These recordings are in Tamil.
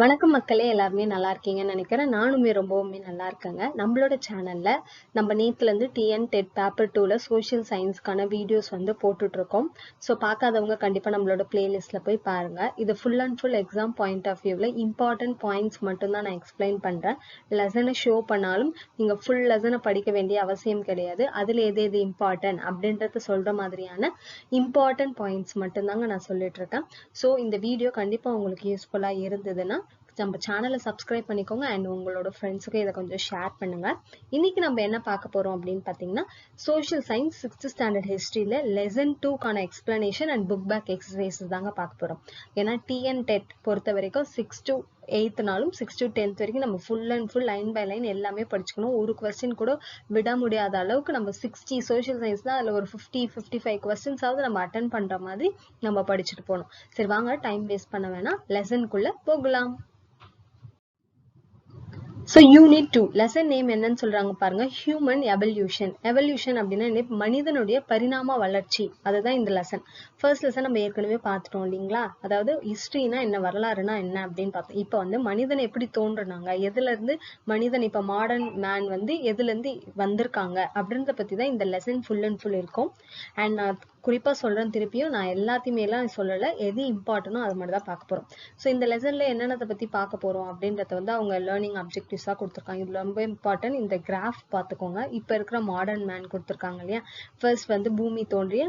வணக்கம் மக்களே, எல்லாருமே நல்லா இருக்கீங்கன்னு நினைக்கிறேன். நானுமே ரொம்பவுமே நல்லா இருக்கேங்க. நம்மளோட சேனல்ல நம்ம நேத்துல இருந்து டிஎன் டெட் பேப்பர் 2ல சோஷியல் சயின்ஸ்க்கான வீடியோஸ் வந்து போட்டுட்டு இருக்கோம். ஸோ பார்க்காதவங்க கண்டிப்பா நம்மளோட பிளேலிஸ்ட்ல போய் பாருங்க. இது full and full exam point of வியூவில் இம்பார்ட்டன்ட் பாயிண்ட்ஸ் மட்டும்தான் நான் எக்ஸ்பிளைன் பண்றேன். லெசனை ஷோ பண்ணாலும் நீங்க ஃபுல் லெசனை படிக்க வேண்டிய அவசியம் கிடையாது. அதுல எது எது இம்பார்ட்டன்ட் அப்படின்றத சொல்ற மாதிரியான இம்பார்ட்டன்ட் பாயிண்ட்ஸ் மட்டும்தாங்க நான் சொல்லிட்டு இருக்கேன். ஸோ இந்த வீடியோ கண்டிப்பா உங்களுக்கு யூஸ்ஃபுல்லா இருந்ததுன்னா நம்ம சேனலை சப்ஸ்கிரைப் பண்ணிக்கோங்க அண்ட் உங்களோட ஃப்ரெண்ட்ஸுக்கு இதை கொஞ்சம் ஷேர் பண்ணுங்க. இன்னைக்கு நம்ம என்ன பார்க்க போறோம் அப்படின்னு பார்த்தீங்கன்னா, சோஷியல் சயின்ஸ் 6th ஸ்டாண்டர்ட் ஹிஸ்டரியில லெசன் 2க்கான explanation and book back exercises தாங்க பார்க்க போறோம். ஏன்னா டிஎன் டெட் பொறுத்த வரைக்கும் 6th to 8th நாளும் 6th to 10th வரைக்கும் நம்ம full and full line by line எல்லாமே படிச்சுக்கணும். ஒரு கொஸ்டின் கூட விட முடியாத அளவுக்கு நம்ம 60 சோஷியல் சயின்ஸ் தான், அதில் ஒரு 50-55 கொஸ்டின்ஸாவது நம்ம அட்டன் பண்ற மாதிரி நம்ம படிச்சுட்டு போகணும். சரி வாங்க, டைம் வேஸ்ட் பண்ண வேணாம், லெசனுக்குள்ள போகலாம். ஸோ யூனிட் 2 லெசன் நேம் என்னன்னு சொல்றாங்க பாருங்க, ஹியூமன் எவல்யூஷன். எவல்யூஷன் அப்படின்னா மனிதனுடைய பரிணாம வளர்ச்சி, அதுதான் இந்த லெசன். ஃபர்ஸ்ட் லெசன் நம்ம ஏற்கனவே பார்த்துட்டோம் இல்லைங்களா? அதாவது ஹிஸ்டரினா என்ன, வரலாறுனா என்ன அப்படின்னு பார்த்தோம். இப்போ வந்து மனிதன் எப்படி தோன்றுனாங்க, எதுல இருந்து மனிதன் இப்போ மாடர்ன் மேன் வந்து எதுல இருந்து வந்திருக்காங்க அப்படின்றத பத்தி தான் இந்த லெசன் ஃபுல் அண்ட் ஃபுல் இருக்கும். அண்ட் நான் குறிப்பா சொல்றேன், திருப்பியும் நான் எல்லாத்தையுமே எல்லாம் சொல்லல, எது இம்பார்ட்டனோ அது மட்டும் தான் பார்க்க போறோம். ஸோ இந்த லெசன்ல என்னென்னதை பத்தி பார்க்க போறோம் அப்படின்றத வந்து அவங்க லேர்னிங் அப்ஜெக்டிவ்ஸா கொடுத்துருக்காங்க. இது ரொம்ப இம்பார்ட்டன்ட். இந்த கிராஃப் பார்த்துக்கோங்க. இப்ப இருக்கிற மாடர்ன் மேன் கொடுத்துருக்காங்க இல்லையா? ஃபர்ஸ்ட் வந்து பூமி தோன்றிய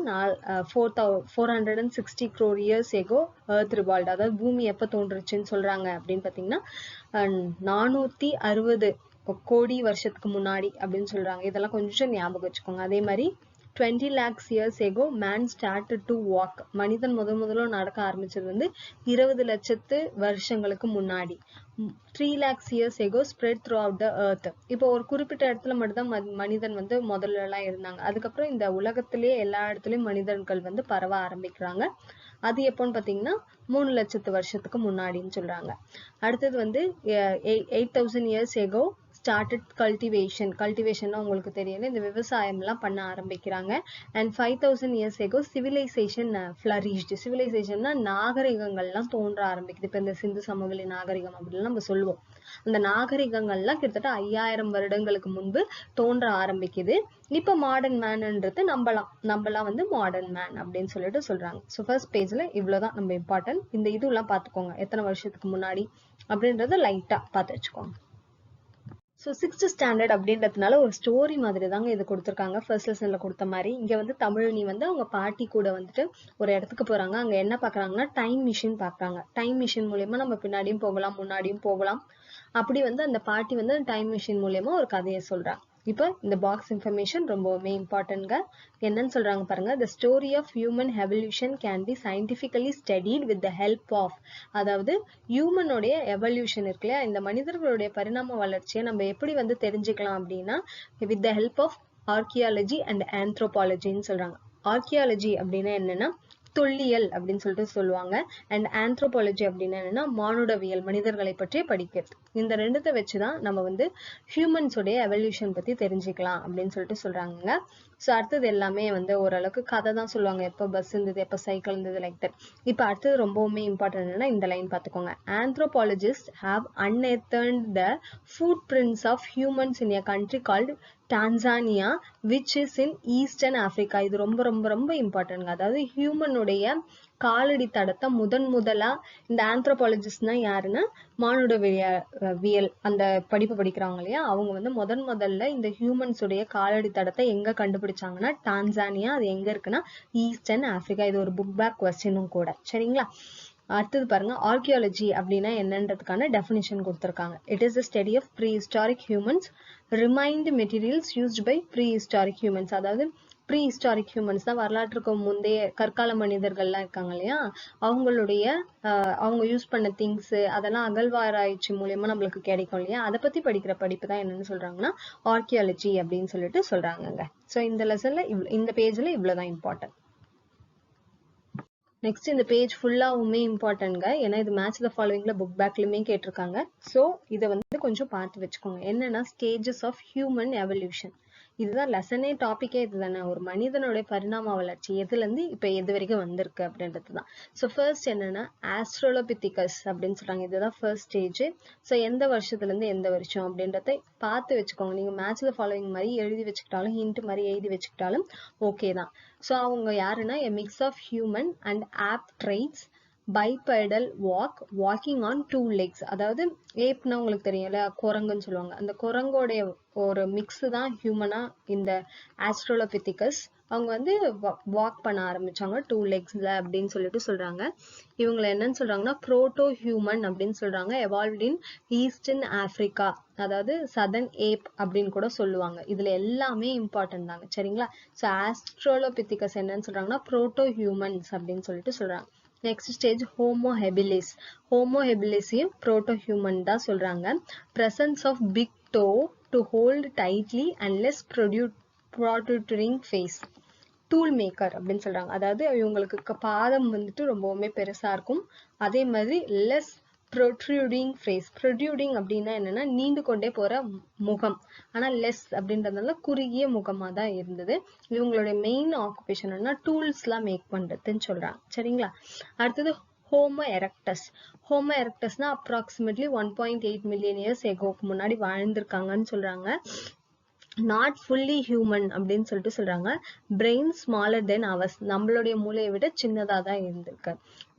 460 crore years ago earth revolved. அதாவது பூமி எப்ப தோன்றுச்சுன்னு சொல்றாங்க அப்படின்னு பாத்தீங்கன்னா 460 கோடி வருஷத்துக்கு முன்னாடி அப்படின்னு சொல்றாங்க. இதெல்லாம் கொஞ்சம் ஞாபகம் வச்சுக்கோங்க. அதே மாதிரி 20 lakhs years ago man started to walk. மனிதன் முதல்ல நடக்க ஆரம்பிச்சது வந்து 20 லட்சத்து வருஷங்களுக்கு முன்னாடி. 3 lakhs years ago spread throughout the earth. இப்போ ஒரு குறிப்பிட்ட இடத்துல மட்டும்தான் மனிதன் வந்து முதல்ல எல்லாம் இருந்தாங்க. அதுக்கப்புறம் இந்த உலகத்திலேயே எல்லா இடத்துலயும் மனிதர்கள் வந்து பரவ ஆரம்பிக்கிறாங்க. அது எப்போன்னு பாத்தீங்கன்னா 3 லட்சத்து வருஷத்துக்கு முன்னாடின்னு சொல்றாங்க. அடுத்தது வந்து 8,000 years ago started cultivation. கல்டிவேஷன்னா உங்களுக்கு தெரியல, இந்த விவசாயம் எல்லாம் பண்ண ஆரம்பிக்கிறாங்க. And 5,000 years ago civilization flourished. சிவிலைசேஷன்னா நாகரிகங்கள்லாம் தோன்ற ஆரம்பிக்குது. இப்ப இந்த சிந்து சமவெளி நாகரிகம் அப்படின்னு நம்ம சொல்லுவோம். அந்த நாகரிகங்கள்லாம் கிட்டத்தட்ட 5000 வருடங்களுக்கு முன்பு தோன்ற ஆரம்பிக்குது. இப்ப மாடர்ன் மேன்ன்றது நம்பலாம் வந்து மாடர்ன் மேன் அப்படின்னு சொல்லிட்டு சொல்றாங்க. ஸோ ஃபர்ஸ்ட் பேஜ்ல இவ்வளவுதான் நம்ம இம்பார்ட்டன்ட். இந்த இதுலாம் பார்த்துக்கோங்க, எத்தனை வருஷத்துக்கு முன்னாடி அப்படின்றத லைட்டா பார்த்து வச்சுக்கோங்க. ஸோ 6th ஸ்டாண்டர்ட் அப்படின்றதுனால ஒரு ஸ்டோரி மாதிரி தாங்க இது கொடுத்துருக்காங்க. ஃபர்ஸ்ட் லெசன்ல கொடுத்த மாதிரி இங்க வந்து தமிழினி வந்து அவங்க பாட்டி கூட வந்துட்டு ஒரு இடத்துக்கு போறாங்க. அங்க என்ன பாக்குறாங்கன்னா டைம் மிஷின் பாக்குறாங்க. டைம் மிஷின் மூலியமா நம்ம பின்னாடியும் போகலாம் முன்னாடியும் போகலாம். அப்படி வந்து அந்த பாட்டி வந்து டைம் மிஷின் மூலியமா ஒரு கதையை சொல்றாங்க. இப்போ இந்த பாக்ஸ் இன்ஃபர்மேஷன் ரொம்பவுமே இம்பார்ட்டன்ட்ங்க. என்னன்னு சொல்றாங்க பாருங்க, the story of human evolution can be scientifically studied with the help of. அதாவது ஹியூமனுடைய எவல்யூஷன் இருக்கு இல்லையா, இந்த மனிதர்களுடைய பரிணாம வளர்ச்சியை நம்ம எப்படி வந்து தெரிஞ்சுக்கலாம் அப்படின்னா with the help of archaeology and anthropologyன்னு சொல்றாங்க. ஆர்கியாலஜி அப்படின்னா என்னன்னா தொல்லியல் அப்படின்னு சொல்லிட்டு சொல்லுவாங்க. அண்ட் ஆந்த்ரோபாலஜி அப்படின்னா என்னன்னா மானுடவியல், மனிதர்களை பற்றி படிக்கிறது. இந்த ரெண்டுத்தை வச்சுதான் நம்ம வந்து ஹியூமன்ஸோடைய எவல்யூஷன் பத்தி தெரிஞ்சுக்கலாம் அப்படின்னு சொல்லிட்டு சொல்றாங்க. ஸோ அடுத்தது எல்லாமே வந்து ஓரளவுக்கு கதை தான் சொல்லுவாங்க. எப்போ பஸ் இருந்தது, எப்போ சைக்கிள் இருந்தது, லைக் தட். இப்போ அடுத்தது ரொம்பவுமே இம்பார்ட்டன்ட் என்னன்னா இந்த லைன் பார்த்துக்கோங்க. Anthropologist have unearthed the footprints of humans in a country called Tanzania which is in eastern Africa. இது ரொம்ப ரொம்ப ரொம்ப இம்பார்ட்டன்ட். அதாவது ஹியூமனுடைய காலடி தடத்தை முதலா இந்த ஆந்த்ரோபாலஜிஸ்ட்னா யாருன்னா மானுடவியல் அந்த படிப்பு படிக்கிறவங்க இல்லையா, அவங்க வந்து முதல்ல இந்த ஹியூமன்ஸ் உடைய காலடி தடத்தை எங்க கண்டுபிடிச்சாங்கன்னா டான்சானியா. அது எங்க இருக்குன்னா ஈஸ்டர்ன் ஆப்பிரிக்கா. இது ஒரு புக் பேக் கொஸ்டினும் கூட. சரிங்களா? அடுத்தது பாருங்க, ஆர்கியாலஜி அப்படின்னா என்னன்றதுக்கான டெஃபினிஷன் கொடுத்திருக்காங்க. It is the study of prehistoric humans remained materials used by prehistoric humans. அதாவது ப்ரீஹிஸ்டாரிக் ஹியூமன்ஸ் தான் வரலாற்றுக்கு முந்தைய கற்கால மனிதர்கள்லாம் இருக்காங்க இல்லையா, அவங்களுடைய அவங்க யூஸ் பண்ண திங்ஸ் அதெல்லாம் அகழ்வாராய்ச்சி மூலியமா நம்மளுக்கு கிடைக்கும் இல்லையா, அதை பத்தி படிக்கிற படிப்பு தான் என்னன்னு சொல்றாங்கன்னா ஆர்கியாலஜி அப்படின்னு சொல்லிட்டு சொல்றாங்க. ஸோ இந்த லெசன்ல இந்த பேஜ்ல இவ்வளவுதான் இம்பார்ட்டன்ட். நெக்ஸ்ட் இந்த பேஜ் ஃபுல்லாவுமே இம்பார்ட்டன்ட்ங்க. ஏன்னா இது மேட்ச் த ஃபாலோவிங்ல புக் பேக்லயுமே கேட்டிருக்காங்க. ஸோ இதை வந்து கொஞ்சம் பார்த்து வச்சுக்கோங்க. என்னன்னா ஸ்டேஜஸ் ஆஃப் ஹியூமன் எவல்யூஷன். இதுதான் லெசனே, டாபிக்கே இதுதானே. ஒரு மனிதனுடைய பரிணாம வளர்ச்சி எதுல இருந்து இப்ப எது வரைக்கும் வந்திருக்கு அப்படின்றதுதான். ஸோ ஃபர்ஸ்ட் என்னன்னா ஆஸ்ட்ரோலோபித்திகஸ் அப்படின்னு சொல்றாங்க. இதுதான் ஃபர்ஸ்ட் ஸ்டேஜ். ஸோ எந்த வருஷத்துல இருந்து எந்த வருஷம் அப்படின்றத பார்த்து வச்சுக்கோங்க. நீங்க மேட்ச்ல ஃபாலோவிங் மாதிரி எழுதி வச்சுக்கிட்டாலும் ஹிண்ட் மாதிரி எழுதி வச்சுக்கிட்டாலும் ஓகே தான். ஸோ அவங்க யாருன்னா a mix of human and ape traits, bipedal walk, walking on two legs. அதாவது ஏப்னா உங்களுக்கு தெரியல, குரங்குன்னு சொல்லுவாங்க. அந்த குரங்கோடைய ஒரு மிக்ஸ் தான் ஹியூமனா இந்த ஆஸ்ட்ரோலோபித்திகஸ். அவங்க வந்து வாக் பண்ண ஆரம்பிச்சாங்க டூ லெக்ஸ்ல அப்படின்னு சொல்லிட்டு சொல்றாங்க. இவங்களை என்னன்னு சொல்றாங்கன்னா புரோட்டோ ஹியூமன் அப்படின்னு சொல்றாங்க. எவால்வ்ட் இன் ஈஸ்டர்ன் ஆப்பிரிக்கா, அதாவது சதர்ன் ஏப் அப்படின்னு கூட சொல்லுவாங்க. இதுல எல்லாமே இம்பார்ட்டன்ட் தாங்க, சரிங்களா. ஸோ ஆஸ்ட்ரோலோபித்திகஸ் என்னன்னு சொல்றாங்கன்னா புரோட்டோ ஹியூமன்ஸ் அப்படின்னு சொல்லிட்டு சொல்றாங்க. Next stage homo habilis. Homo ஹெபிலிஸையும் புரோட்டோ ஹியூமன் தான் சொல்றாங்க. Presence of big toe to hold tightly and less protruding face. Tool maker அப்படின்னு சொல்றாங்க. அதாவது இவங்களுக்கு பாதம் வந்துட்டு ரொம்பவுமே பெருசா இருக்கும். அதே மாதிரி லெஸ் ப்ரொட்ரூடிங் ஃபேஸ். ப்ரொட்ரூடிங் அப்படின்னா என்னன்னா நீண்டு கொண்டே போற முகம். ஆனா லெஸ் அப்படின்றதுனால குறுகிய முகமா தான் இருந்தது. இவங்களுடைய மெயின் ஆக்குபேஷன் என்ன, டூல்ஸ் எல்லாம் மேக் பண்றதுன்னு சொல்றாங்க, சரிங்களா. அடுத்தது ஹோமோ எரெக்டஸ். ஹோமோ எரெக்டஸ்னா அப்ராக்சிமேட்லி 1.8 மில்லியன் இயர்ஸ் எகோக்கு முன்னாடி வாழ்ந்திருக்காங்கன்னு சொல்றாங்க. நாட் ஃபுல்லி ஹியூமன் அப்படின்னு சொல்லிட்டு சொல்றாங்க. பிரெயின் ஸ்மாலர் தென் அவர்ஸ், நம்மளுடைய மூளையை விட சின்னதா தான் இருந்திருக்கு.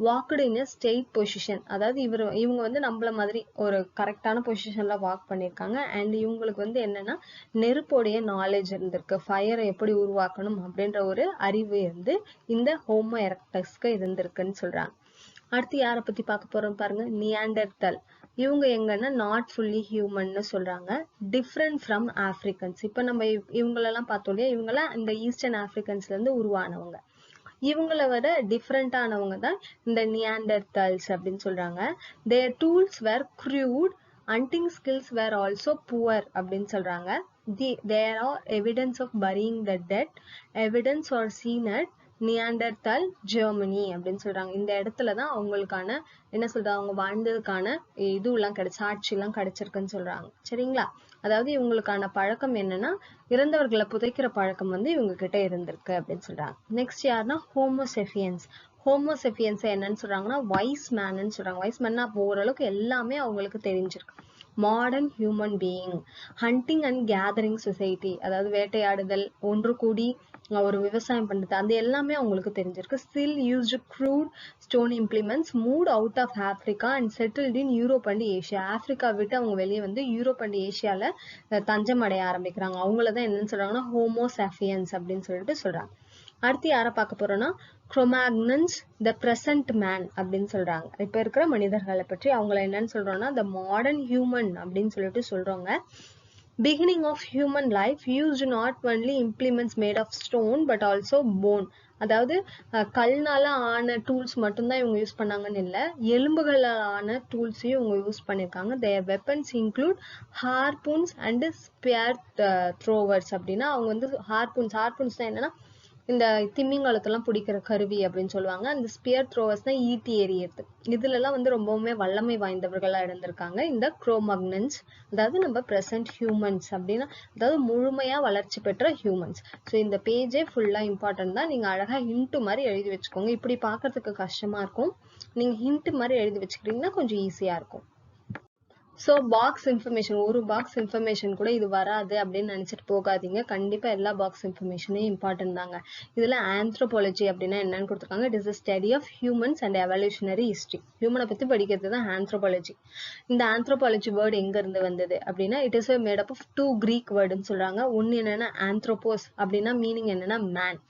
வாக்டு இன் ஸ்ட்ரெயிட் பொசிஷன், அதாவது இவங்க வந்து நம்மள மாதிரி ஒரு கரெக்டான பொசிஷன்ல வாக் பண்ணியிருக்காங்க. அண்ட் இவங்களுக்கு வந்து என்னன்னா நெருப்புடைய நாலேஜ் இருந்திருக்கு, ஃபயரை எப்படி உருவாக்கணும் அப்படின்ற ஒரு அறிவு வந்து இந்த ஹோமோ எரெக்டஸ்க்கு இருந்திருக்குன்னு சொல்றாங்க. அடுத்து யாரை பத்தி பார்க்க போறோம் பாருங்க, நியாண்டர்தல். இவங்க எங்கன்னா நாட் ஃபுல்லி ஹியூமன்னு சொல்றாங்க. Different from Africans. இப்ப நம்ம இவங்களெல்லாம் பார்த்தோம் இல்லையா, இவங்கெல்லாம் இந்த ஈஸ்டர்ன் ஆப்பிரிக்கன்ஸ்ல இருந்து உருவானவங்க. இவங்கள விட டிஃப்ரெண்டானவங்க தான் இந்த நியாண்டர்தல்ஸ் அப்படின்னு சொல்றாங்க. their tools were crude, hunting skills were also poor அப்படின்னு சொல்றாங்க. there are evidence of burying the dead, evidence are seen at Neanderthal Germany அப்படின்னு சொல்றாங்க. இந்த இடத்துலதான் அவங்களுக்கான என்ன சொல்றாங்க, அவங்க வாழ்ந்ததுக்கான இதுலாம் சாட்சி எல்லாம் கிடைச்சிருக்குன்னு சொல்றாங்க, சரிங்களா. அதாவது இவங்களுக்கான பழக்கம் என்னன்னா இறந்தவர்களை புதைக்கிற பழக்கம் வந்து இவங்க கிட்ட இருந்திருக்கு அப்படின்னு சொல்றாங்க. நெக்ஸ்ட் யாருன்னா ஹோமோசெஃபியன்ஸ். ஹோமோசெஃபியன்ஸ் என்னன்னு சொல்றாங்கன்னா வைஸ் மேன்னு சொல்றாங்க. வைஸ் மேன்னா அப்போ ஓரளவுக்கு எல்லாமே அவங்களுக்கு தெரிஞ்சிருக்கு. Modern human being, hunting and gathering society, அதாவது வேட்டையாடுதல், ஒன்று கூடி ஒரு விவசாயம் பண்றது, அது எல்லாமே அவங்களுக்கு தெரிஞ்சிருக்கு. Still used crude stone implements, moved out of Africa and settled in Europe and Asia. Africa விட்டு அவங்க வெளியே வந்து யூரோப் அண்ட் ஏஷியால தஞ்சம் அடைய ஆரம்பிக்கிறாங்க. அவங்களதான் என்னன்னு சொல்றாங்கன்னா ஹோமோசாஃபியன்ஸ் அப்படின்னு சொல்லிட்டு சொல்றாங்க. அடுத்து யாரை பார்க்க போறோம்னா குரோமாக்னன்ஸ், த பிரசன்ட் மேன் அப்படின்னு சொல்றாங்க. இப்ப இருக்கிற மனிதர்களை பற்றி அவங்களை என்னன்னு சொல்றோம்னா த மாடர்ன் ஹியூமன் அப்படின்னு சொல்லிட்டு சொல்றோங்க. beginning of human life used not only implements made of stone but also bone. அதாவது கல்னால ஆன டூல்ஸ் மட்டும்தான் இவங்க யூஸ் பண்ணாங்கன்னு இல்லை, எலும்புகளால் ஆன டூல்ஸையும் இவங்க யூஸ் பண்ணியிருக்காங்க. their weapons include harpoons and spear throwers. அப்படின்னா அவங்க வந்து ஹார்பூன்ஸ் தான் என்னன்னா இந்த திமிங்கலத்தெல்லாம் பிடிக்கிற கருவி அப்படின்னு சொல்லுவாங்க. அந்த ஸ்பியர் த்ரோவர்ஸ் தான் ஈட்டி எறியறது. இதுல எல்லாம் வந்து ரொம்பவுமே வல்லமை வாய்ந்தவர்களா இருந்திருக்காங்க இந்த குரோமக்னன்ஸ். அதாவது நம்ம பிரசன்ட் ஹியூமன்ஸ் அப்படின்னா அதாவது முழுமையா வளர்ச்சி பெற்ற ஹியூமன்ஸ். ஸோ இந்த பேஜே ஃபுல்லா இம்பார்ட்டன்ட் தான். நீங்க அழகா ஹிண்ட் மாதிரி எழுதி வச்சுக்கோங்க. இப்படி பாக்குறதுக்கு கஷ்டமா இருக்கும், நீங்க ஹிண்ட் மாதிரி எழுதி வச்சுக்கிட்டீங்கன்னா கொஞ்சம் ஈஸியா இருக்கும். ஸோ பாக்ஸ் இன்ஃபர்மேஷன், ஒரு பாக்ஸ் இன்ஃபர்மேஷன் கூட இது வராது அப்படின்னு நினைச்சிட்டு போகாதீங்க. கண்டிப்பா எல்லா பாக்ஸ் இன்ஃபர்மேஷனும் இம்பார்ட்டன்ட் தாங்க. இதுல ஆந்த்ரோபாலஜி அப்படின்னா என்னன்னு கொடுத்துருக்காங்க. It is a study of humans and evolutionary history. ஹியூமனை பத்தி படிக்கிறது தான் ஆந்த்ரோபாலஜி. இந்த ஆந்த்ரோபாலஜி வேர்டு எங்க இருந்து வந்தது அப்படின்னா it is made up of 2 Greek வேர்டுன்னு சொல்றாங்க. ஒன்னு என்னன்னா ஆந்த்ரோபோஸ் அப்படின்னா மீனிங் என்னன்னா மேன்,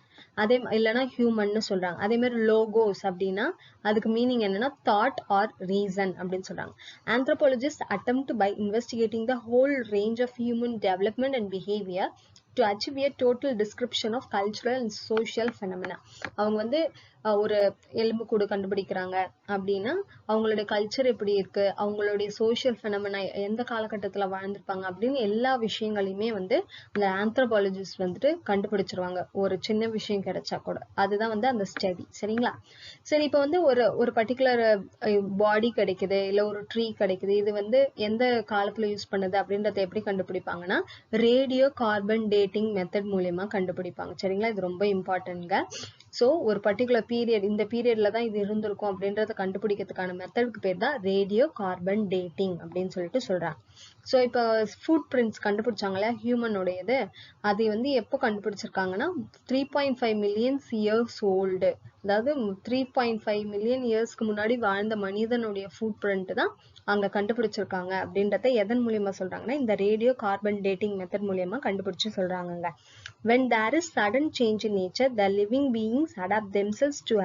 அதே இல்லைன்னா ஹியூமன்னு சொல்றாங்க. அதே மாதிரி லோகோஸ் அப்படின்னா அதுக்கு மீனிங் என்னன்னா தாட் ஆர் ரீசன் அப்படின்னு சொல்றாங்க. Anthropologist attempt by investigating the whole range of human development and behavior to achieve a total description of cultural and social phenomena. அவங்க வந்து ஒரு எலும்புக்கூடு கண்டுபிடிக்கிறாங்க அப்படின்னா அவங்களுடைய கல்ச்சர் எப்படி இருக்கு, அவங்களுடைய சோசியல் ஃபெனமெனா எந்த காலகட்டத்துல வாழ்ந்திருப்பாங்க அப்படின்னு எல்லா விஷயங்களையுமே வந்து அந்த ஆந்த்ரோபாலஜிஸ்ட் வந்துட்டு கண்டுபிடிச்சிருவாங்க. ஒரு சின்ன விஷயம் கிடைச்சா கூட அதுதான் வந்து அந்த ஸ்டடி, சரிங்களா. சரி, இப்ப வந்து ஒரு பர்டிகுலர் பாடி கிடைக்குது, இல்ல ஒரு ட்ரீ கிடைக்குது, இது வந்து எந்த காலத்துல யூஸ் பண்ணுது அப்படின்றத எப்படி கண்டுபிடிப்பாங்கன்னா radio carbon dating dating method மூலியமா கண்டுபிடிப்பாங்க. சரிங்களா, இது ரொம்ப இம்பார்ட்டன்ட்ங்க. ஸோ ஒரு பர்டிகுலர் பீரியட், இந்த பீரியட்ல தான் இது இருந்திருக்கும் அப்படின்றத கண்டுபிடிக்கிறதுக்கான மெத்தடுக்கு பேர் தான் ரேடியோ கார்பன் டேட்டிங் அப்படின்னு சொல்லிட்டு சொல்றாங்க. ஸோ இப்போ ஃபுட் பிரிண்ட்ஸ் கண்டுபிடிச்சாங்களே ஹியூமனோடையது, அது வந்து எப்போ கண்டுபிடிச்சிருக்காங்கன்னா 3.5 மில்லியன்ஸ் இயர்ஸ் ஓல்டு, அதாவது 3.5 மில்லியன் இயர்ஸ்க்கு முன்னாடி வாழ்ந்த மனிதனுடைய ஃபுட் பிரிண்ட் தான் அங்க கண்டுபிடிச்சிருக்காங்க அப்படின்றத எதன் மூலியமா சொல்றாங்கன்னா இந்த ரேடியோ கார்பன் டேட்டிங் மெத்தட் மூலியமா கண்டுபிடிச்சு சொல்றாங்கங்க. When there is sudden change in nature, the living beings adapt themselves to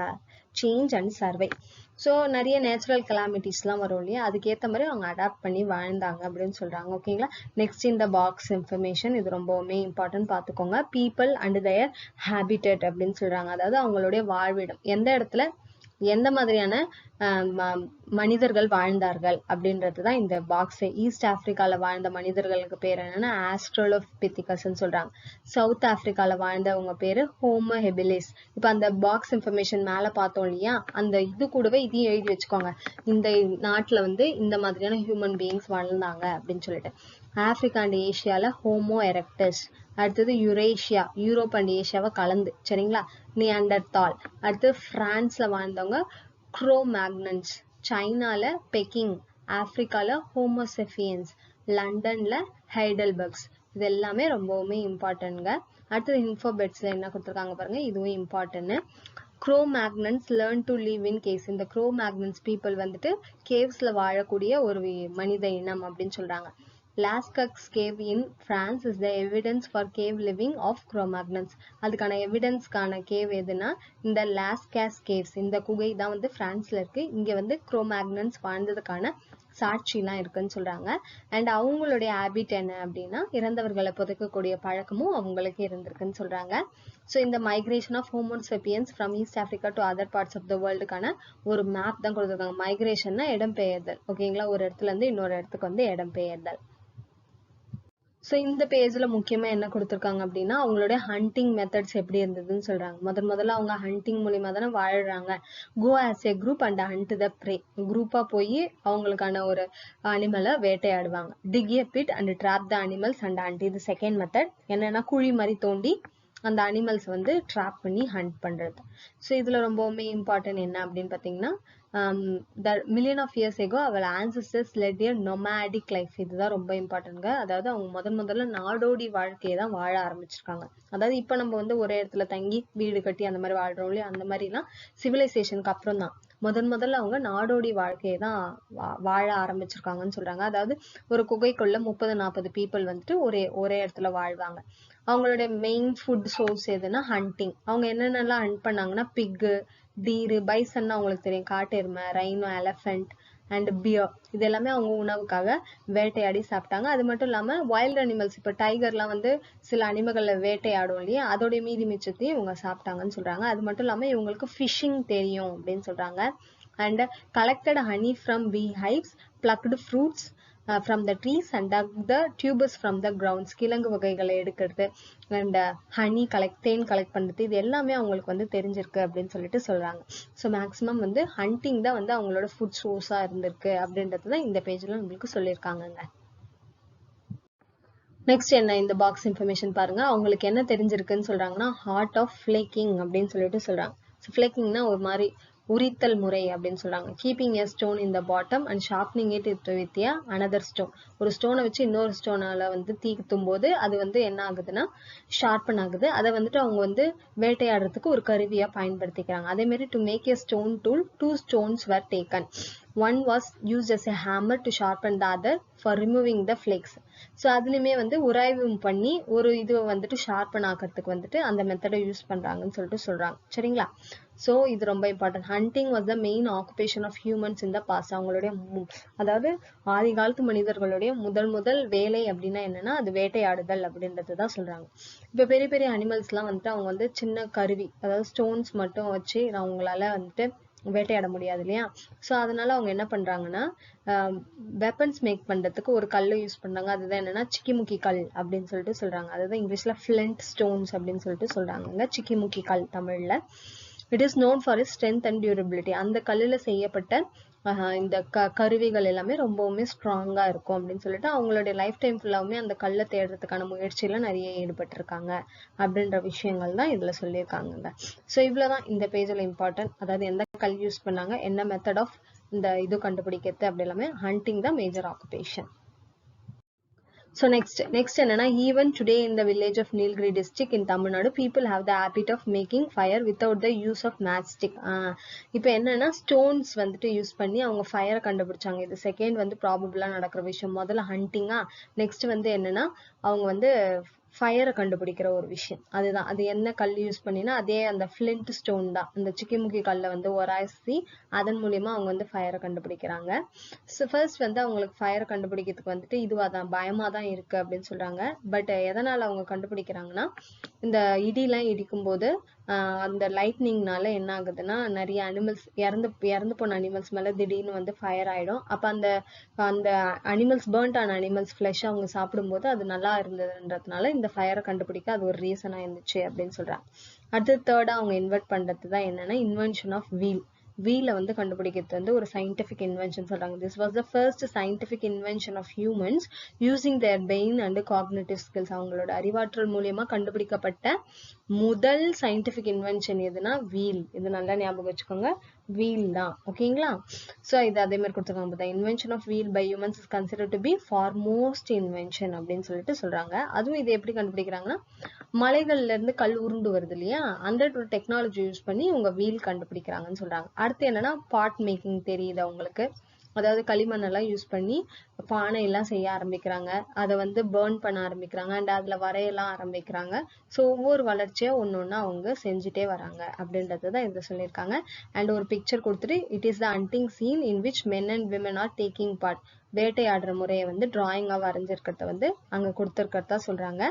change and survive. So நிறைய நேச்சுரல் கலாமிட்டிஸ்லாம் வரும் இல்லையா, அதுக்கேற்ற மாதிரி அவங்க அடாப்ட் பண்ணி வாழ்ந்தாங்க அப்படின்னு சொல்றாங்க. ஓகேங்களா, நெக்ஸ்ட் இந்த பாக்ஸ் இன்ஃபர்மேஷன், இது ரொம்பவுமே இம்பார்ட்டன்ட் பார்த்துக்கோங்க. பீப்புள் அண்ட் தயர் ஹேபிட்டட் அப்படின்னு சொல்றாங்க. அதாவது அவங்களுடைய வாழ்விடம், எந்த இடத்துல எந்த மாதிரியான மனிதர்கள் வாழ்ந்தார்கள் அப்படின்றதுதான் இந்த பாக்ஸ். ஈஸ்ட் ஆப்பிரிக்கால வாழ்ந்த மனிதர்களுக்கு பேர் என்னன்னா ஆஸ்ட்ரலோபிதிகஸ் சொல்றாங்க. சவுத் ஆப்பிரிக்கால வாழ்ந்தவங்க பேரு ஹோமோ ஹெபிலிஸ். இப்ப அந்த பாக்ஸ் இன்ஃபர்மேஷன் மேல பார்த்தோம் இல்லையா, அந்த இது கூடவே இதையும் எழுதி வச்சுக்கோங்க, இந்த நாட்டுல வந்து இந்த மாதிரியான ஹியூமன் பீயிங்ஸ் வாழ்ந்தாங்க அப்படின்னு சொல்லிட்டு. ஆப்பிரிக்கா அண்ட் ஏசியால ஹோமோ எரெக்டஸ், அடுத்தது யுரேஷியா, யூரோப் அண்ட் ஏசியாவை கலந்து, சரிங்களா, நியாண்டர்தால். அடுத்து பிரான்ஸ்ல வாழ்ந்தவங்க குரோமேக்னன்ஸ், சைனால பெக்கிங், ஆப்பிரிக்கால ஹோமோசெஃபியன்ஸ், லண்டன்ல ஹைடல்பர்க்ஸ். இது எல்லாமே ரொம்பவுமே இம்பார்ட்டன்ட்ங்க. அடுத்தது இன்ஃபோபெட்ஸ்ல என்ன கொடுத்துருக்காங்க பாருங்க, இதுவும் important. Cromagnons learn to live in caves. இந்த குரோமேக்னன்ஸ் பீப்புள் வந்துட்டு கேவ்ஸ்ல வாழக்கூடிய ஒரு மனித இனம் அப்படின்னு சொல்றாங்க. Lascaux cave in France is the evidence for cave living of Cro-Magnons. அதுக்கான எவிடன்ஸ்க்கான கேவ் எதுனா இந்த லாஸ்காஸ் கேவ்ஸ், இந்த குகை தான் வந்து பிரான்ஸ்ல இருக்கு. இங்க வந்து குரோமேக்னன்ஸ் வாழ்ந்ததுக்கான சாட்சிலாம் இருக்குன்னு சொல்றாங்க. அண்ட் அவங்களுடைய ஹேபிட் என்ன அப்படின்னா இறந்தவர்களை புதைக்கக்கூடிய பழக்கமும் அவங்களுக்கு இருந்திருக்குன்னு சொல்றாங்க. ஸோ இந்த migration of homo sapiens from east Africa to other parts of the வேர்ல்டுக்கான ஒரு மேப் தான் கொடுத்துருக்காங்க. மைக்ரேஷன்னா இடம்பெயர்தல், ஓகேங்களா, ஒரு இடத்துல இருந்து இன்னொரு இடத்துக்கு வந்து இடம்பெயர்தல். ஸோ இந்த பேஜ்ல முக்கியமா என்ன கொடுத்துருக்காங்க அப்படின்னா அவங்களுடைய ஹண்டிங் மெத்தட்ஸ் எப்படி இருந்ததுன்னு சொல்றாங்க. முதல்ல அவங்க ஹண்டிங் மூலியமா தானே வாழ்றாங்க. Go as a group and hunt the prey. குரூப்பா போய் அவங்களுக்கான ஒரு அனிமலை வேட்டையாடுவாங்க. Dig a pit and trap the animals and hunt. இது செகண்ட் மெத்தட். என்னன்னா குழி மாதிரி தோண்டி அந்த அனிமல்ஸ் வந்து ட்ராப் பண்ணி ஹண்ட் பண்றது. ஸோ இதுல ரொம்பவுமே இம்பார்ட்டன்ட் என்ன அப்படின்னு பாத்தீங்கன்னா the million of years ago our ancestors led a nomadic life. இதுதான் ரொம்ப இம்பார்ட்டன்ட்ங்க. அதாவது அவங்க முதல்ல நாடோடி வாழ்க்கையை தான் வாழ ஆரம்பிச்சிருக்காங்க. அதாவது இப்ப நம்ம வந்து ஒரே இடத்துல தங்கி வீடு கட்டி அந்த மாதிரி வாழ்றோம் இல்லையா, அந்த மாதிரிலாம் சிவிலைசேஷனுக்கு அப்புறம் தான் முதல்ல அவங்க நாடோடி வாழ்க்கையை தான் வாழ ஆரம்பிச்சிருக்காங்கன்னு சொல்றாங்க. அதாவது ஒரு குகைக்குள்ள 30-40 பீப்புள் வந்துட்டு ஒரே இடத்துல வாழ்வாங்க. அவங்களுடைய மெயின் ஃபுட் சோர்ஸ் எதுனா ஹண்டிங். அவங்க என்னென்னலாம் ஹண்ட் பண்ணாங்கன்னா பிக்கு, டீரு, பைசன்னா அவங்களுக்கு தெரியும், காட்டு எருமை, ரைனோ, எலஃபென்ட் அண்ட் பியர். இது எல்லாமே அவங்க உணவுக்காக வேட்டையாடி சாப்பிட்டாங்க. அது மட்டும் இல்லாம வைல்ட் அனிமல்ஸ், இப்ப டைகர்லாம் வந்து சில அனிமல்களை வேட்டையாடும் இல்லையா, அதோடைய மீதி மிச்சத்தையும் இவங்க சாப்பிட்டாங்கன்னு சொல்றாங்க. அது மட்டும் இல்லாம இவங்களுக்கு ஃபிஷிங் தெரியும் அப்படின்னு சொல்றாங்க. And collected honey from beehives, plucked fruits from the trees and dug the tubers from the grounds. கிழங்கு வகைகளை எடுக்கிறது அண்ட் ஹனி தேன் கலெக்ட் பண்றது, இது எல்லாமே அவங்களுக்கு வந்து தெரிஞ்சிருக்கு அப்படின்னு சொல்லிட்டு சொல்றாங்க. ஸோ மேக்சிமம் வந்து ஹண்டிங் தான் வந்து அவங்களோட ஃபுட் சோர்ஸா இருந்திருக்கு அப்படின்றது தான் இந்த பேஜ்ல உங்களுக்கு சொல்லியிருக்காங்கங்க. நெக்ஸ்ட் என்ன இந்த பாக்ஸ் இன்ஃபர்மேஷன் பாருங்க. அவங்களுக்கு என்ன தெரிஞ்சிருக்குன்னு சொல்றாங்கன்னா ஹார்ட் ஆஃப் ஃபிளேக்கிங் அப்படின்னு சொல்லிட்டு சொல்றாங்க. ஃபிளேக்கிங்னா ஒரு மாதிரி உரித்தல் முறை அப்படின்னு சொல்றாங்க. Keeping a stone in the bottom and sharpening it with another stone. ஒரு ஸ்டோனை வச்சு இன்னொரு ஸ்டோனால வந்து தீக்குத்தும் போது அது வந்து என்ன ஆகுதுன்னா ஷார்பன் ஆகுது. அதை வந்துட்டு அவங்க வந்து வேட்டையாடுறதுக்கு ஒரு கருவியா பயன்படுத்திக்கிறாங்க. அதே மாதிரி to make a stone tool 2 stones were taken. One was used as a hammer to sharpen the other for removing the flakes. So அதுலயுமே வந்து உராய்வு பண்ணி ஒரு இது வந்துட்டு ஷார்பன் ஆக்கிறதுக்கு வந்துட்டு அந்த மெத்தடை யூஸ் பண்றாங்கன்னு சொல்லிட்டு சொல்றாங்க. சரிங்களா, ஸோ இது ரொம்ப important. Hunting was the main occupation of humans in the past. அவங்களுடைய அதாவது ஆதி காலத்து மனிதர்களுடைய முதல் வேலை அப்படின்னா என்னன்னா அது வேட்டையாடுதல் அப்படின்றது தான் சொல்றாங்க. இப்போ பெரிய பெரிய அனிமல்ஸ் எல்லாம் வந்துட்டு அவங்க வந்து சின்ன கருவி, அதாவது ஸ்டோன்ஸ் மட்டும் வச்சு அவங்களால வந்துட்டு வேட்டையாட முடியாது இல்லையா. ஸோ அதனால அவங்க என்ன பண்றாங்கன்னா வெப்பன்ஸ் மேக் பண்றதுக்கு ஒரு கல்லை யூஸ் பண்றாங்க. அதுதான் என்னன்னா சிக்கிமுக்கி கல் அப்படின்னு சொல்லிட்டு சொல்றாங்க. அதுதான் இங்கிலீஷ்ல ஃபிளண்ட் ஸ்டோன்ஸ் அப்படின்னு சொல்லிட்டு சொல்றாங்க. சிக்கிமுக்கி கல் தமிழ்ல. It is known for is strength and durability. அந்த கல்லுல செய்யப்பட்ட இந்த கருவிகள் எல்லாமே ரொம்பவுமே ஸ்ட்ராங்கா இருக்கும் அப்படின்னு சொல்லிட்டு அவங்களுடைய லைஃப் டைம் ஃபுல்லாவுமே அந்த கல்லை தேடுறதுக்கான முயற்சியில நிறைய ஈடுபட்டிருக்காங்க அப்படின்ற விஷயங்கள் தான் இதுல சொல்லியிருக்காங்க. ஸோ இவ்வளவுதான் இந்த பேஜ்ல இம்பார்ட்டன்ட். அதாவது எந்த கல் யூஸ் பண்ணாங்க, என்ன மெத்தட் ஆஃப் இந்த இது கண்டுபிடிக்கிறது அப்படி எல்லாமே. ஹண்டிங் தான் மேஜர் ஆக்குபேஷன். So next என்னன்னா, even today in the village of Nilgiri district in Tamil Nadu, people have the habit of making fire without the use of matchstick. இப்போ என்னன்னா ஸ்டோன்ஸ் வந்துட்டு யூஸ் பண்ணி அவங்க ஃபயரை கண்டுபிடிச்சாங்க. இது செகண்ட் வந்து ப்ராபபிளா நடக்கிற விஷயம். முதல்ல ஹண்டிங்கா, நெக்ஸ்ட் வந்து என்னன்னா அவங்க வந்து ஃபயரை கண்டுபிடிக்கிற ஒரு விஷயம். அதுதான், அது என்ன கல் யூஸ் பண்ணினா அதே அந்த ஃபிளிண்ட் ஸ்டோன் தான், அந்த சிக்கிமுக்கி கல்லை வந்து உராய்ச்சி அதன் மூலியமா அவங்க வந்து ஃபயரை கண்டுபிடிக்கிறாங்க. ஸோ ஃபர்ஸ்ட் வந்து அவங்களுக்கு ஃபயரை கண்டுபிடிக்கிறதுக்கு வந்துட்டு இதுவா தான் பயமா தான் இருக்கு அப்படின்னு சொல்றாங்க. பட் எதனால அவங்க கண்டுபிடிக்கிறாங்கன்னா, இந்த இடிலாம் இடிக்கும் போது அந்த லைட்னிங்னால என்ன ஆகுதுன்னா நிறைய அனிமல்ஸ் இறந்து போன அனிமல்ஸ் மேல திடீர்னு வந்து ஃபயர் ஆயிடும். அப்ப அந்த அனிமல்ஸ் பர்ன்ட் ஆன அனிமல்ஸ் ஃபிளஷ் அவங்க சாப்பிடும்போது அது நல்லா இருந்ததுன்றதுனால இந்த ஃபயரை கண்டுபிடிக்க அது ஒரு ரீசனா இருந்துச்சு அப்படின்னு சொல்றாங்க. அடுத்து தேர்டா அவங்க இன்வெர்ட் பண்றது தான் என்னன்னா இன்வென்ஷன் ஆஃப் வீலை வந்து கண்டுபிடிக்கிறது வந்து ஒரு சயின்டிபிக் இன்வென்ஷன் சொல்றாங்க. This was the first scientific invention of humans using their brain and cognitive skills. அவங்களோட அறிவாற்றல் மூலியமா கண்டுபிடிக்கப்பட்ட முதல் சயின்டிபிக் இன்வென்ஷன் எதுனா வீல். இது நல்லா ஞாபகம் வச்சுக்கோங்க, வீல் தான். ஓகேங்களா? ஸோ இது அதே மாதிரி கொடுத்துருக்காங்க. The invention of wheel by humans is considered to be foremost invention அப்படின்னு சொல்லிட்டு சொல்றாங்க. அதுவும் இது எப்படி கண்டுபிடிக்கிறாங்கன்னா, மலைகள்ல இருந்து கல் உருண்டு வருது இல்லையா, அந்த டெக்னாலஜி யூஸ் பண்ணி இவங்க வீல் கண்டுபிடிக்கிறாங்கன்னு சொல்றாங்க. அடுத்து என்னன்னா பாட் மேக்கிங் தெரியுது அவங்களுக்கு. அதாவது களிமண் எல்லாம் யூஸ் பண்ணி பானை எல்லாம் செய்ய ஆரம்பிக்கிறாங்க. அதை வந்து பேர்ன் பண்ண ஆரம்பிக்கிறாங்க அண்ட் அதுல வரையெல்லாம் ஆரம்பிக்கிறாங்க. ஸோ ஒவ்வொரு வளர்ச்சியா ஒன்னொன்னா அவங்க செஞ்சுட்டே வராங்க அப்படின்றதுதான் இதை சொல்லியிருக்காங்க. அண்ட் ஒரு பிக்சர் கொடுத்துட்டு, it is the hunting scene in which men and women are taking part. வேட்டையாடுற முறையை வந்து டிராயிங்கா வரைஞ்சிருக்கிறத வந்து அங்க கொடுத்துருக்கிறதா சொல்றாங்க.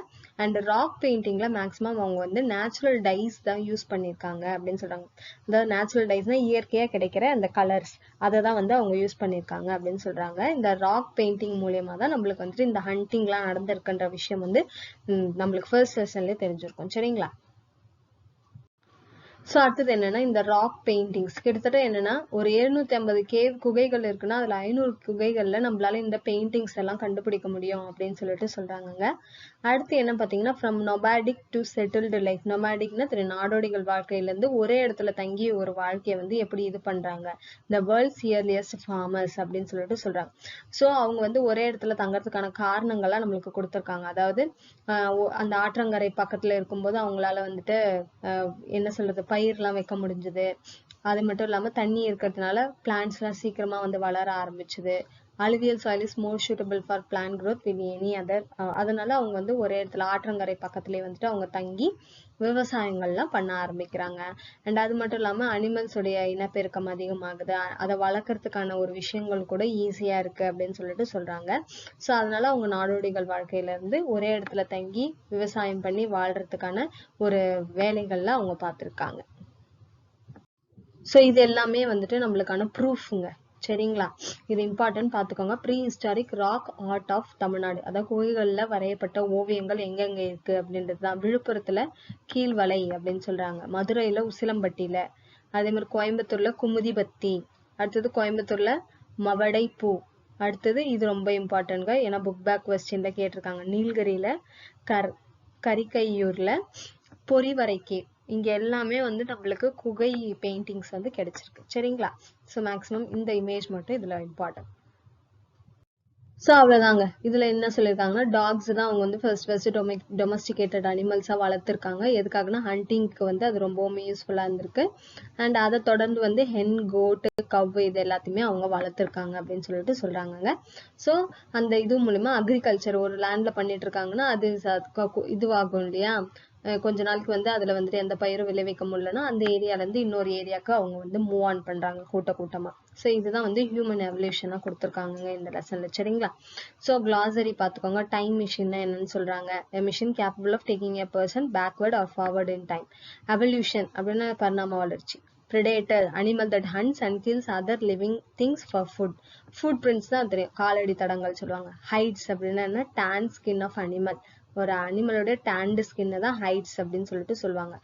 அண்ட் ராக் பெயிண்டிங்ல மேக்சிமம் அவங்க வந்து நேச்சுரல் டைஸ் தான் யூஸ் பண்ணியிருக்காங்க அப்படின்னு சொல்றாங்க. அதாவது நேச்சுரல் டைஸ்னா இயற்கையா கிடைக்கிற அந்த கலர்ஸ், அதை தான் வந்து அவங்க யூஸ் பண்ணியிருக்காங்க அப்படின்னு சொல்றாங்க. இந்த ராக் பெயிண்டிங் மூலியமா தான் நம்மளுக்கு வந்துட்டு இந்த ஹண்டிங்லாம் நடந்திருக்குன்ற விஷயம் வந்து நம்மளுக்கு ஃபர்ஸ்ட் செஷன்லேயே தெரிஞ்சிருக்கும். சரிங்களா? ஸோ அடுத்தது என்னன்னா இந்த ராக் பெயிண்டிங்ஸ். கிட்டத்தட்ட என்னன்னா ஒரு 750 கேவ் குகைகள் இருக்குன்னா அதுல 500 குகைகள்ல நம்மளால இந்த பெயிண்டிங்ஸ் எல்லாம் கண்டுபிடிக்க முடியும் அப்படின்னு சொல்லிட்டு சொல்றாங்க. அடுத்து என்ன பாத்தீங்கன்னா, ஃப்ரம் நொபாடிக் டு செட்டில்டு லைஃப். நொபாடிக்னா நாடோடிகள் வாழ்க்கையில இருந்து ஒரே இடத்துல தங்கி ஒரு வாழ்க்கையை வந்து எப்படி இது பண்றாங்க, இந்த வேர்ல்ட்ஸ் இயர்லியஸ்ட் ஃபார்மர்ஸ் அப்படின்னு சொல்லிட்டு சொல்றாங்க. ஸோ அவங்க வந்து ஒரே இடத்துல தங்கறதுக்கான காரணங்கள்லாம் நம்மளுக்கு கொடுத்துருக்காங்க. அதாவது அந்த ஆற்றங்கரை பக்கத்துல இருக்கும்போது அவங்களால வந்துட்டு என்ன சொல்றது, பயிர்லாம் வைக்க முடிஞ்சது. அது மட்டும் இல்லாம தண்ணி இருக்கிறதுனால பிளான்ட்ஸ் எல்லாம் சீக்கிரமா வந்து வளர ஆரம்பிச்சுது. Alluvial soil is more suitable for plant growth with any other. அதனால அவங்க வந்து ஒரே இடத்துல ஆற்றங்கரை பக்கத்துலயே வந்துட்டு அவங்க தங்கி விவசாயங்கள்லாம் பண்ண ஆரம்பிக்கிறாங்க. அண்ட் அது மட்டும் இல்லாம அனிமல்ஸ் உடைய இனப்பெருக்கம் அதிகமாகுது, அதை வளர்க்கறதுக்கான ஒரு விஷயங்கள் கூட ஈஸியா இருக்கு அப்படின்னு சொல்லிட்டு சொல்றாங்க. ஸோ அதனால அவங்க நாடோடிகள் வாழ்க்கையில இருந்து ஒரே இடத்துல தங்கி விவசாயம் பண்ணி வாழ்றதுக்கான ஒரு வேலைகள்ல அவங்க பார்த்திருக்காங்க. ஸோ இது எல்லாமே வந்துட்டு நம்மளுக்கான ப்ரூஃப்ங்க. சரிங்களா? இது இம்பார்ட்டன்ட் பார்த்துக்கோங்க. Prehistoric rock art of Tamil Nadu. அதாவது கோயில்கள்ல வரையப்பட்ட ஓவியங்கள் எங்கெங்க இருக்கு அப்படின்றதுதான். விழுப்புரத்துல கீழ்வலை அப்படின்னு சொல்றாங்க, மதுரையில உசிலம்பட்டியில, அதே மாதிரி கோயம்புத்தூர்ல குமுதிபத்தி, அடுத்தது கோயம்புத்தூர்ல மவடை பூ, அடுத்தது இது ரொம்ப இம்பார்ட்டன்ட்ங்க, ஏன்னா புக் பேக் கொஸ்டின்ல கேட்டிருக்காங்க, நீலகிரியில கரிக்கையூர்ல பொறிவரைக்கே. இங்க எல்லாமே வந்து நம்மளுக்கு குகை பெயிண்டிங்ஸ் வந்து கிடைச்சிருக்கு. சரிங்களா? ஸோ மேக்ஸிமம் இந்த இமேஜ் மட்டும் இதுல இம்பார்ட்டன்ட். ஸோ அவ்வளவுதாங்க. இதுல என்ன சொல்லியிருக்காங்கன்னா, டாக்ஸ் தான் அவங்க வந்து ஃபர்ஸ்ட் டொமஸ்டிகேட்டட் அனிமல்ஸா வளர்த்துருக்காங்க. எதுக்காகனா ஹண்டிங்க்கு வந்து அது ரொம்பவுமே யூஸ்ஃபுல்லா இருந்திருக்கு. அண்ட் அதை தொடர்ந்து வந்து ஹென், கோட், கவ் இது எல்லாத்தையுமே அவங்க வளர்த்துருக்காங்க அப்படின்னு சொல்லிட்டு சொல்றாங்க. ஸோ அந்த இது மூலமா அக்ரிகல்ச்சர் ஒரு லேண்ட்ல பண்ணிட்டு இருக்காங்கன்னா அது இதுவாகும் இல்லையா, கொஞ்ச நாளைக்கு வந்து அதுல வந்துட்டு எந்த பயிரும் விளைவிக்க முடியலன்னா அந்த ஏரியால இருந்து இன்னொரு ஏரியாவுக்கு அவங்க வந்து மூவ் ஆன் பண்றாங்க கூட்டமா. ஸோ இதுதான் வந்து ஹியூமன் எவல்யூஷனா கொடுத்துருக்காங்க இந்த லெசன்ல. சரிங்களா? ஸோ கிளாசரி பார்த்துக்கோங்க. டைம் மிஷின் என்னன்னு சொல்றாங்க, machine capable of taking a person backward or forward in time. Evolution அப்படின்னா பரிணாம வளர்ச்சி. predator, animal that hunts and kills other living things for food. food prints தான் தெரியும், காலடி தடங்கள் சொல்லுவாங்க. hides அப்படின்னா என்ன, tan skin of animal. ஒரு அனிமலோட டேண்ட் ஸ்கின் தான் ஹைட்ஸ் அப்படின்னு சொல்லிட்டு சொல்லுவாங்க.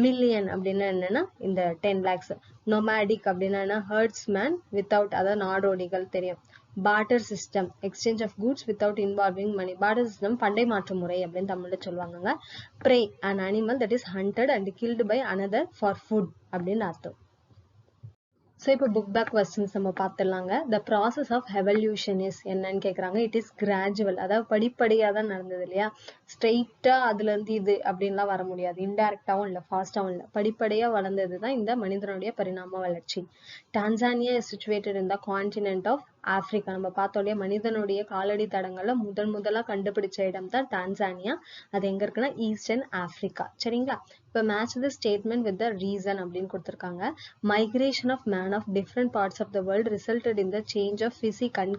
மில்லியன் அப்படின்னா என்னன்னா இந்த 10 lakhs. நொமாடிக் அப்படின்னா என்ன, ஹெர்ட்ஸ்மேன் வித்தவுட், அதாவது நாடோடிகள் தெரியும். Barter system, exchange of goods without involving money. Barter system பண்டை மாற்று முறை அப்படின்னு தமிழ்ல சொல்லுவாங்க. Prey, an animal that is hunted and killed by another for food அப்படின்னு அர்த்தம். ஸோ இப்போ புக் பேக் கொஸ்டின்ஸ் நம்ம பார்த்துடலாங்க. The process of evolution is என்னன்னு கேட்குறாங்க. இட் இஸ் கிராஜுவல், அதாவது படிப்படியாக தான் நடந்தது இல்லையா. ஸ்ட்ரெயிட்டாக அதுலேருந்து இது அப்படின்லாம் வர முடியாது. இன்டைரக்டாகவும் இல்லை, ஃபாஸ்டாகவும் இல்லை, படிப்படியாக வளர்ந்தது தான் இந்த மனிதனுடைய பரிணாம வளர்ச்சி. Tanzania is situated in the continent of Africa. நம்ம பார்த்தோம் இல்லையா, மனிதனுடைய காலடி தடங்களை முதலாக கண்டுபிடிச்ச இடம் தான் டான்சானியா. அது எங்க இருக்குன்னா ஈஸ்டர்ன் ஆப்பிரிக்கா. சரிங்களா. இப்போ match the statement with the reason அப்படின்னு கொடுத்துருக்காங்க. Migration of man of different parts of the world resulted in the change of physic and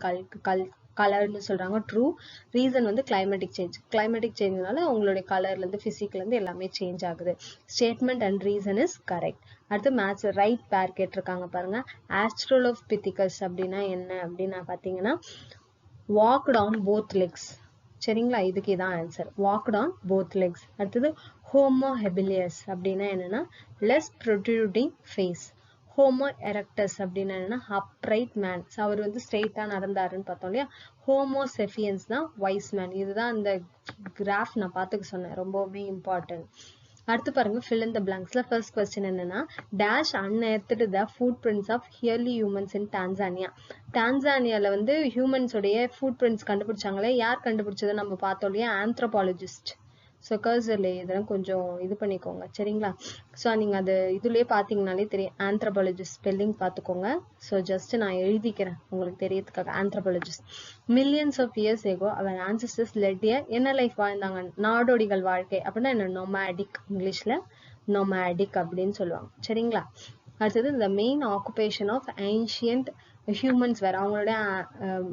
கலர்னு சொல்றாங்க. ட்ரூ. ரீசன் வந்து கிளைமேட்டிக் சேஞ்ச். கிளைமேட்டிக் சேஞ்ச்னால உங்களுடைய கலர்ல இருந்து பிசிக்ல இருந்து எல்லாமே சேஞ்ச் ஆகுது. Statement and reason is correct. அடுத்து மேட்ச் ரைட் பேர் கேட்டிருக்காங்க பாருங்க. ஆஸ்ட்ரோலோபிதிகஸ் அப்படின்னா என்ன அப்படின்னா பாத்தீங்கன்னா வாக்ட் ஆன் போத் லெக்ஸ். சரிங்களா, இதுக்கு இதான் answer, walked on both legs. அடுத்தது ஹோமோ ஹெபிலியஸ் அப்படின்னா என்னன்னா less protruding face. Homo erectus அப்படின்னா என்னன்னா அப்ரைட் மேன். அவர் வந்து ஸ்ட்ரெயிட்டா நடந்தாருன்னு பார்த்தோம் இல்லையா. ஹோமோ செஃபியன்ஸ் தான் வைஸ் மேன். இதுதான் இந்த கிராஃப் நான் பார்த்துக்க சொன்னேன், ரொம்பவுமே இம்பார்ட்டன்ட். அடுத்து பாருங்க, fill in the blanksல ஃபர்ஸ்ட் கொஸ்டின் என்னன்னா dash unearthed the footprints of early humans in Tanzania. டான்சானியால வந்து ஹியூமன்ஸ் உடைய ஃபுட் பிரிண்ட்ஸ் கண்டுபிடிச்சாங்களே, யார் கண்டுபிடிச்சது நம்ம பார்த்தோம் இல்லையா, ஆந்த்ரோபாலஜிஸ்ட். ஸோ கர்சர்ல இதெல்லாம் கொஞ்சம் இது பண்ணிக்கோங்க. சரிங்களா. ஸோ நீங்க அது இதுலயே பாத்தீங்கன்னாலே தெரியும், ஆந்த்ரோபாலஜிஸ்ட் ஸ்பெல்லிங் பார்த்துக்கோங்க. ஸோ ஜஸ்ட் நான் எழுதிக்கிறேன் உங்களுக்கு தெரியறதுக்காக. ஆந்த்ரோபாலஜிஸ்ட். மில்லியன்ஸ் ஆஃப் இயர்ஸ் ஏகோ அவர் ஆன்சஸ்டர்ஸ் லெட் என்ன லைஃப் வாழ்ந்தாங்க, நாடோடிகள் வாழ்க்கை அப்படின்னா என்ன, நொமாடிக். இங்கிலீஷ்ல நொமாடிக் அப்படின்னு சொல்லுவாங்க. சரிங்களா. அடுத்தது இந்த main occupation of ancient humans வேற. அவங்களோட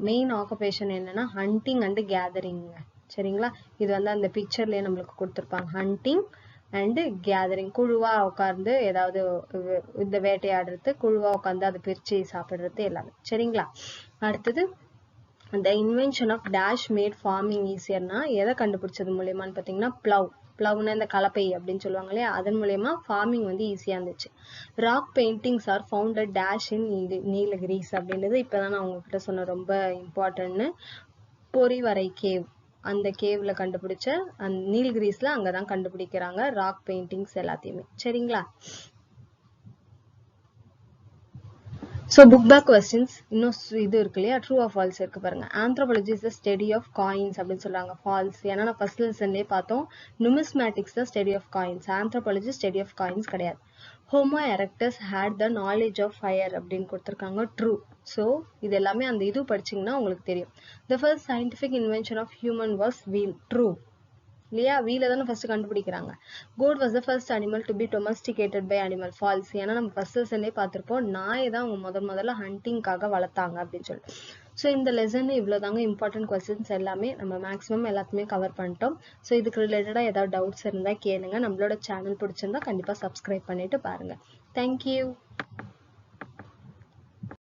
மெயின் ஆக்குபேஷன் என்னன்னா ஹண்டிங் அண்ட் கேதரிங். சரிங்களா. இது வந்து அந்த பிக்சர்லயே நம்மளுக்கு கொடுத்துருப்பாங்க. ஹண்டிங் அண்ட் கேதரிங், குழுவா உட்கார்ந்து ஏதாவது இந்த வேட்டையாடுறது, குழுவா உட்கார்ந்து அதை பிரிச்சு சாப்பிடுறது எல்லாமே. சரிங்களா. அடுத்தது the invention of dash made farming easierனா எதை கண்டுபிடிச்சது மூலியமான்னு பாத்தீங்கன்னா பிளவ். பிளவுன்னா இந்த கலப்பை அப்படின்னு சொல்லுவாங்க இல்லையா, அதன் மூலியமா ஃபார்மிங் வந்து ஈஸியா இருந்துச்சு. Rock paintings are found at dash இன் நீலகிரிஸ் அப்படின்றது இப்பதான் நான் உங்ககிட்ட சொன்ன ரொம்ப இம்பார்ட்டன்ட்னு. பொறிவரை கேவ், அந்த கேவ்ல கண்டுபிடிச்ச அந்த நீலகிரிஸ்ல அங்கதான் கண்டுபிடிக்கிறாங்க ராக் பெயிண்டிங்ஸ் எல்லாத்தையுமே. சரிங்களா. ஸோ புக் பேக் கொஸ்டின்ஸ் இன்னும் இது இருக்கு இல்லையா, ட்ரூ ஆர் ஃபால்ஸ் இருக்கு பாருங்க. Anthropology is the study of coins அப்படின்னு சொல்றாங்க. ஃபால்ஸ். ஏன்னா நான் ஃபர்ஸ்ட் லெசன்லேயே பார்த்தோம், நுமிஸ்மேட்டிக்ஸ் தான் study of coins, anthropology study of coins கிடையாது. Homo erectus had the knowledge of fire அப்படின்னு கொடுத்துருக்காங்க. ட்ரூ. ஸோ இது எல்லாமே அந்த இது படிச்சிங்கன்னா உங்களுக்கு தெரியும். The first scientific invention of human was wheel. True இல்லையா, வீல தானே ஃபர்ஸ்ட் கண்டுபிடிக்கிறாங்க. Goat was the first animal to be domesticated by animal. False. ஏன்னா நம்ம ஃபர்ஸ்ட் லெசன்லேயே பார்த்திருப்போம், நாயை தான் அவங்க முதல்ல ஹண்டிங்காக வளர்த்தாங்க அப்படின்னு சொல்லிட்டு. ஸோ இந்த லெசன் இவ்வளோதாங்க. இம்பார்ட்டன்ட் கொஸ்டின்ஸ் எல்லாமே நம்ம மேக்ஸிமம் எல்லாத்தையுமே கவர் பண்ணிட்டோம். ஸோ இதுக்கு ரிலேட்டடாக ஏதாவது டவுட்ஸ் இருந்தால் கேளுங்க. நம்மளோட சேனல் பிடிச்சிருந்தா கண்டிப்பாக சப்ஸ்கிரைப் பண்ணிட்டு பாருங்க. தேங்க்யூ.